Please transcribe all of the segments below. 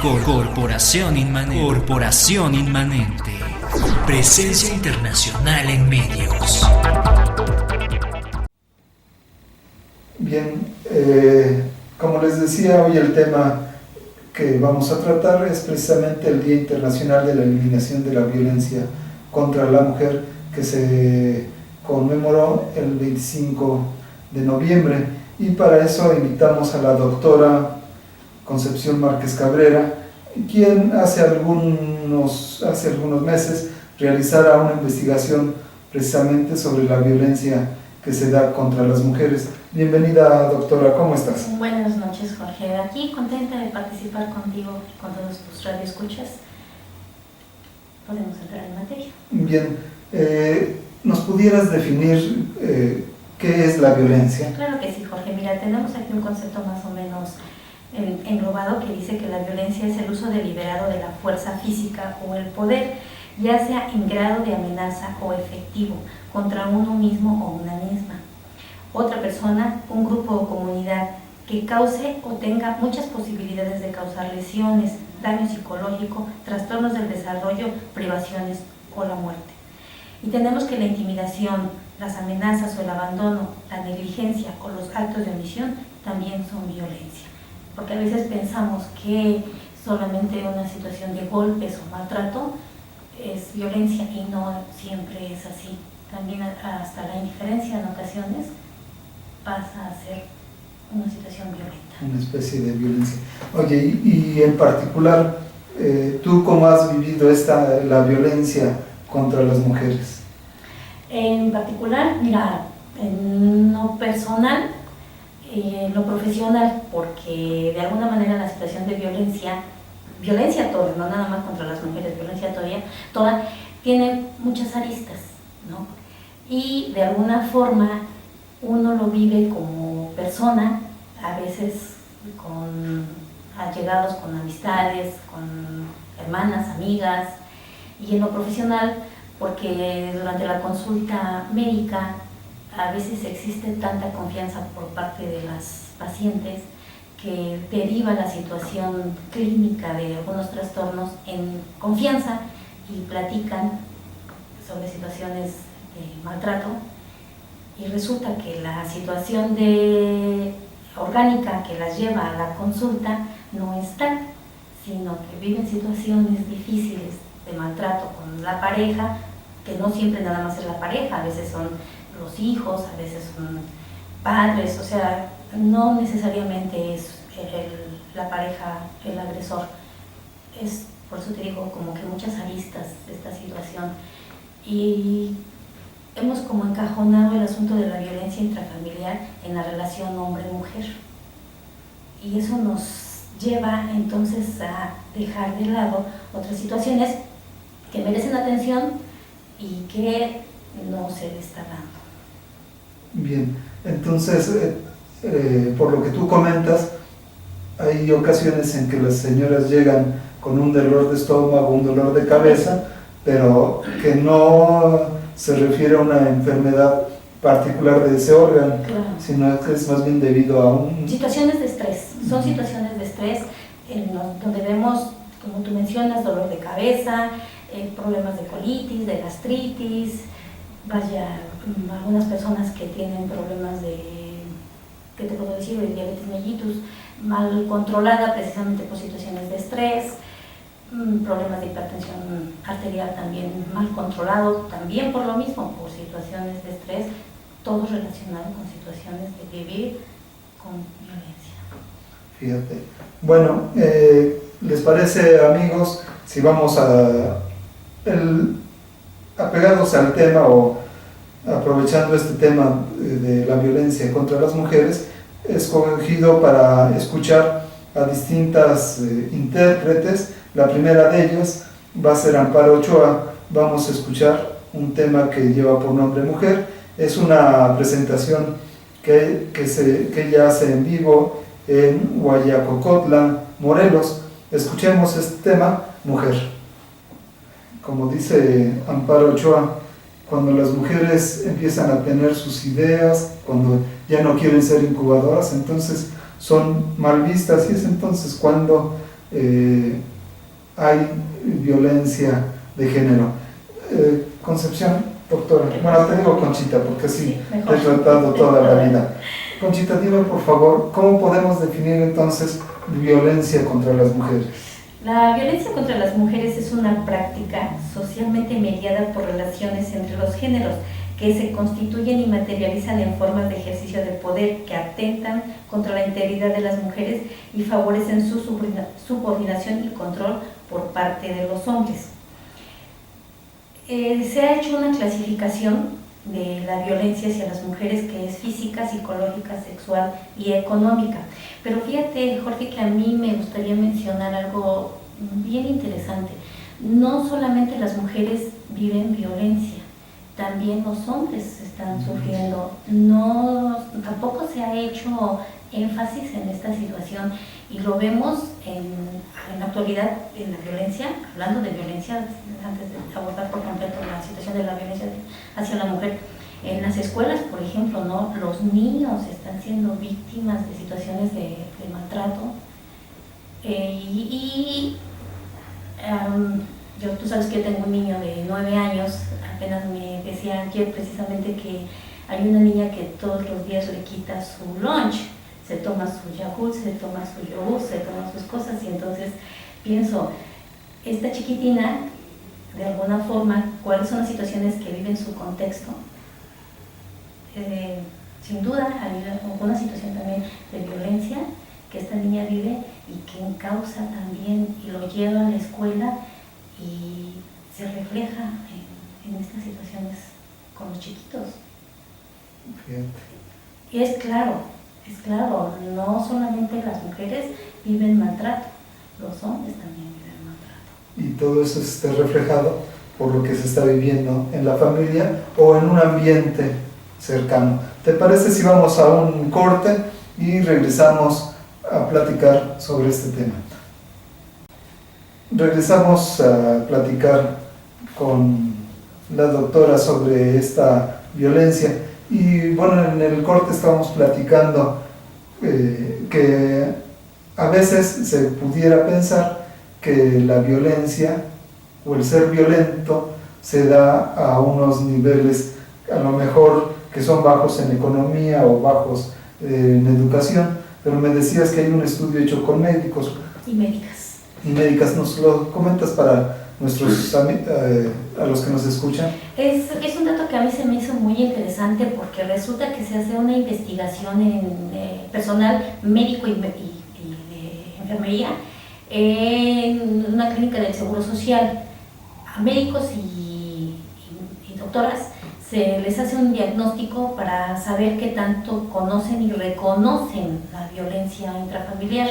Corporación Inmanente. Corporación Inmanente. Presencia internacional en medios. Bien, como les decía, hoy el tema que vamos a tratar es precisamente el Día Internacional de la Eliminación de la Violencia contra la Mujer, que se conmemoró el 25 de noviembre. Y para eso invitamos a la doctora Concepción Márquez Cabrera, quien hace algunos meses realizara una investigación precisamente sobre la violencia que se da contra las mujeres. Bienvenida, doctora, ¿cómo estás? Buenas noches, Jorge. Aquí contenta de participar contigo, con todos tus radioescuchas. Podemos entrar en materia. Bien, ¿nos pudieras definir qué es la violencia? Claro que sí, Jorge. Mira, tenemos aquí un concepto más o menos englobado que dice que la violencia es el uso deliberado de la fuerza física o el poder, ya sea en grado de amenaza o efectivo, contra uno mismo o una misma, otra persona, un grupo o comunidad, que cause o tenga muchas posibilidades de causar lesiones, daño psicológico, trastornos del desarrollo, privaciones o la muerte. Y tenemos que la intimidación, las amenazas o el abandono, la negligencia o los actos de omisión también son violencia. Porque a veces pensamos que solamente una situación de golpes o maltrato es violencia y no siempre es así. También hasta la indiferencia en ocasiones pasa a ser una situación violenta. Una especie de violencia. Oye, y en particular, ¿tú cómo has vivido la violencia contra las mujeres? En particular, mira, en lo personal, en lo profesional, porque de alguna manera la situación de violencia toda, no nada más contra las mujeres, violencia toda, tiene muchas aristas, ¿no? Y de alguna forma uno lo vive como persona, a veces con allegados, con amistades, con hermanas, amigas, y en lo profesional, porque durante la consulta médica a veces existe tanta confianza por parte de las pacientes que deriva la situación clínica de algunos trastornos en confianza y platican sobre situaciones de maltrato, y resulta que la situación orgánica que las lleva a la consulta no es tal, sino que viven situaciones difíciles de maltrato con la pareja, que no siempre nada más es la pareja, a veces son los hijos, a veces son padres, o sea, no necesariamente es la pareja el agresor. Es, por eso te digo, como que muchas aristas de esta situación. Y hemos como encajonado el asunto de la violencia intrafamiliar en la relación hombre-mujer. Y eso nos lleva entonces a dejar de lado otras situaciones que merecen atención y que no se le está dando. Bien, entonces, por lo que tú comentas, hay ocasiones en que las señoras llegan con un dolor de estómago, un dolor de cabeza, pero que no se refiere a una enfermedad particular de ese órgano, Claro. Sino que es más bien debido a situaciones de estrés, son situaciones de estrés donde vemos, como tú mencionas, dolor de cabeza, problemas de colitis, de gastritis, algunas personas que tienen problemas ¿qué te puedo decir?, de diabetes mellitus, mal controlada precisamente por situaciones de estrés, problemas de hipertensión arterial también mal controlado, también por lo mismo, por situaciones de estrés, todo relacionado con situaciones de vivir con violencia. Fíjate. Bueno, ¿les parece, amigos, si vamos apegados al tema o aprovechando este tema de la violencia contra las mujeres, escogido para escuchar a distintas intérpretes? La primera de ellas va a ser Amparo Ochoa. Vamos a escuchar un tema que lleva por nombre Mujer. Es una presentación que ella hace en vivo en Guayacocotla, Morelos. Escuchemos este tema, Mujer. Como dice Amparo Ochoa, cuando las mujeres empiezan a tener sus ideas, cuando ya no quieren ser incubadoras, entonces son mal vistas, y es entonces cuando hay violencia de género. Concepción, doctora, bueno, te digo Conchita porque así te he tratado toda la vida. Conchita, dime por favor, ¿cómo podemos definir entonces violencia contra las mujeres? La violencia contra las mujeres es una práctica socialmente mediada por relaciones entre los géneros que se constituyen y materializan en formas de ejercicio de poder que atentan contra la integridad de las mujeres y favorecen su subordinación y control por parte de los hombres. Se ha hecho una clasificación de la violencia hacia las mujeres que es física, psicológica, sexual y económica. Pero fíjate, Jorge, que a mí me gustaría mencionar algo bien interesante. No solamente las mujeres viven violencia, también los hombres están sufriendo. Tampoco se ha hecho énfasis en esta situación y lo vemos en la actualidad en la violencia, hablando de violencia, antes de abordar por completo la situación de la violencia hacia la mujer. En las escuelas, por ejemplo, ¿no? Los niños están siendo víctimas de situaciones de maltrato. Tú sabes que yo tengo un niño de 9 años, apenas me decía ayer precisamente que hay una niña que todos los días le quita su lunch, se toma su Yakult, se toma su yogur, se toma sus cosas, y entonces pienso, esta chiquitina, de alguna forma, ¿cuáles son las situaciones que vive en su contexto? Sin duda hay alguna situación también de violencia que esta niña vive y que causa también y lo lleva a la escuela y se refleja en estas situaciones con los chiquitos. Fíjate. Y es claro, no solamente las mujeres viven maltrato, los hombres también viven maltrato. Y todo eso está reflejado por lo que se está viviendo en la familia o en un ambiente cercano. ¿Te parece si vamos a un corte y regresamos a platicar sobre este tema? Regresamos a platicar con la doctora sobre esta violencia y bueno, en el corte estábamos platicando que a veces se pudiera pensar que la violencia o el ser violento se da a unos niveles a lo mejor que son bajos en economía o bajos en educación, pero me decías que hay un estudio hecho con médicos y médicas. ¿Nos lo comentas para nuestros a los que nos escuchan? Es un dato que a mí se me hizo muy interesante porque resulta que se hace una investigación en personal médico y de enfermería en una clínica del Seguro Social. A médicos y doctoras se les hace un diagnóstico para saber qué tanto conocen y reconocen la violencia intrafamiliar.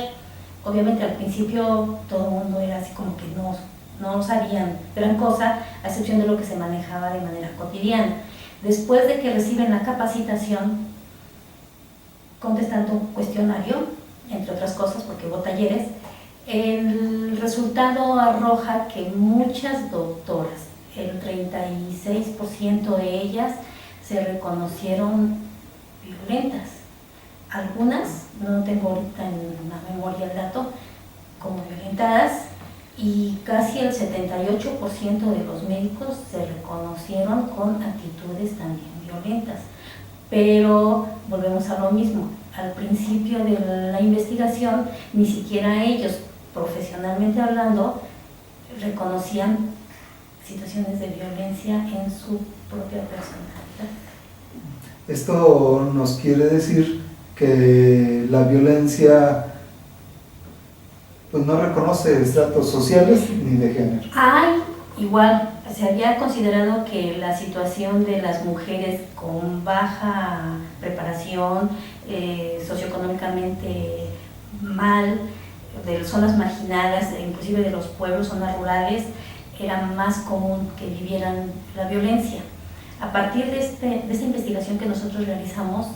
Obviamente al principio todo el mundo era así como que no sabían gran cosa, a excepción de lo que se manejaba de manera cotidiana. Después de que reciben la capacitación, contestando un cuestionario, entre otras cosas, porque hubo talleres, el resultado arroja que muchas doctoras, el 36% de ellas, se reconocieron violentas. Algunas, no tengo ahorita en la memoria el dato, como violentadas, y casi el 78% de los médicos se reconocieron con actitudes también violentas. Pero volvemos a lo mismo, al principio de la investigación ni siquiera ellos, profesionalmente hablando, reconocían situaciones de violencia en su propia personalidad. Esto nos quiere decir que la violencia pues no reconoce estratos sociales ni de género. Igual, se había considerado que la situación de las mujeres con baja preparación, socioeconómicamente mal, de zonas marginadas, inclusive de los pueblos, zonas rurales, era más común que vivieran la violencia. A partir de esta investigación que nosotros realizamos,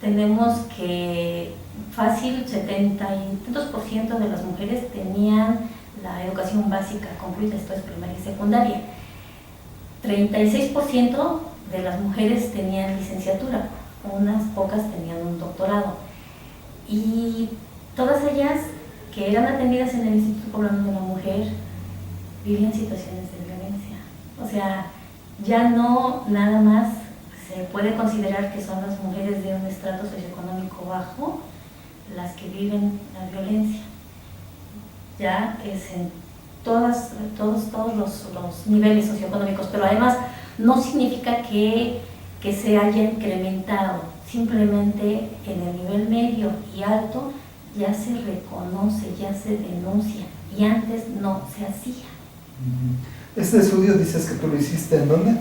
tenemos que fácil 72% de las mujeres tenían la educación básica concluida, esto es primaria y secundaria. 36% de las mujeres tenían licenciatura, unas pocas tenían un doctorado. Y todas ellas que eran atendidas en el Instituto Poblano de la Mujer vivían situaciones de violencia. O sea, ya no nada más se puede considerar que son las mujeres de un estrato socioeconómico bajo las que viven la violencia. Ya es en todos los niveles socioeconómicos, pero además no significa que se haya incrementado, simplemente en el nivel medio y alto ya se reconoce, ya se denuncia, y antes no se hacía. Este estudio dices que tú lo hiciste ¿en dónde?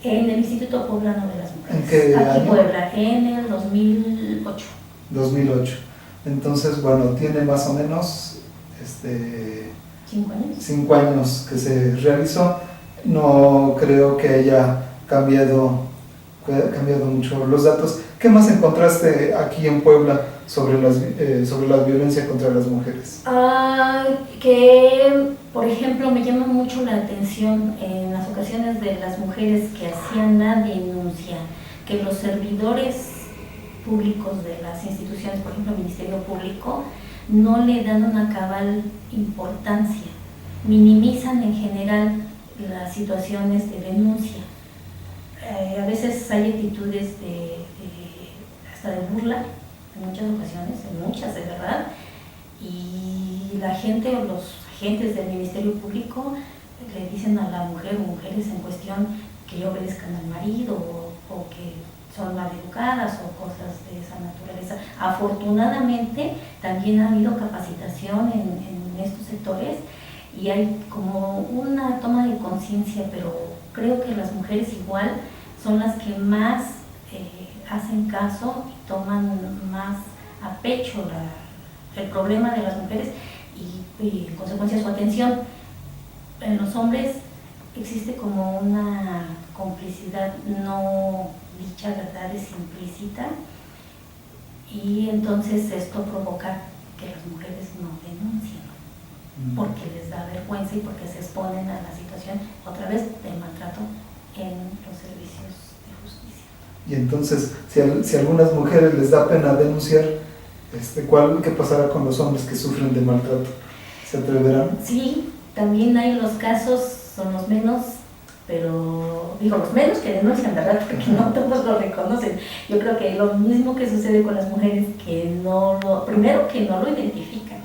En el Instituto Poblano de las Mujeres. ¿En qué Aquí año? en Puebla, en el 2008. 2008. Entonces, bueno, tiene más o menos 5 años. 5 años que se realizó. No creo que haya cambiado mucho los datos. ¿Qué más encontraste aquí en Puebla sobre la violencia contra las mujeres? Que, por ejemplo, me llama mucho la atención en las ocasiones de las mujeres que hacían la denuncia, que los servidores públicos de las instituciones, por ejemplo, el Ministerio Público, no le dan una cabal importancia, minimizan en general las situaciones de denuncia. A veces hay actitudes hasta de burla, en muchas ocasiones, en muchas de verdad, y la gente o los agentes del Ministerio Público le dicen a la mujer o mujeres en cuestión que obedezcan al marido o que son maleducadas o cosas de esa naturaleza. Afortunadamente también ha habido capacitación en estos sectores y hay como una toma de conciencia, pero creo que las mujeres igual son las que más hacen caso y toman más a pecho el problema de las mujeres y en consecuencia su atención. En los hombres existe como una complicidad no dicha, verdad, es implícita, y entonces esto provoca que las mujeres no denuncien porque les da vergüenza y porque se exponen a la situación otra vez del maltrato en los servicios de justicia. Y entonces, si a algunas mujeres les da pena denunciar, ¿qué pasará con los hombres que sufren de maltrato? ¿Se atreverán? Sí, también hay los casos, son los menos, pero digo los menos que denuncian, ¿verdad? Porque no todos lo reconocen. Yo creo que lo mismo que sucede con las mujeres, primero que no lo identifican,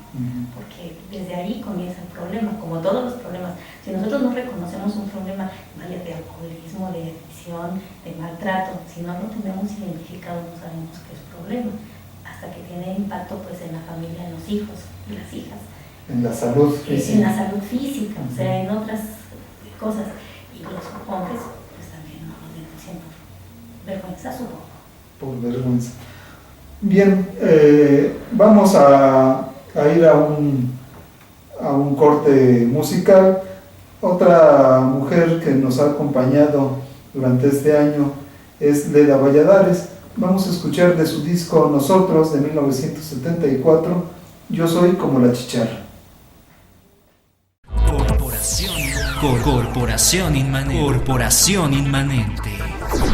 porque desde ahí comienza el problema, como todos los problemas. Si nosotros no reconocemos un problema, vaya, de alcoholismo, de adicción, de maltrato, si no lo tenemos identificado no sabemos qué es problema, hasta que tiene impacto pues en la familia, en los hijos y las hijas. En la salud física. En la salud física, o sea, en otras cosas. Y los hombres pues también no lo denuncian por vergüenza, supongo. Por vergüenza. Bien, vamos a ir a un corte musical. Otra mujer que nos ha acompañado durante este año es Leda Valladares. Vamos a escuchar de su disco Nosotros de 1974, Yo soy como la chicharra. Corporación Inmanente.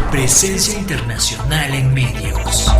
Presencia internacional en medios.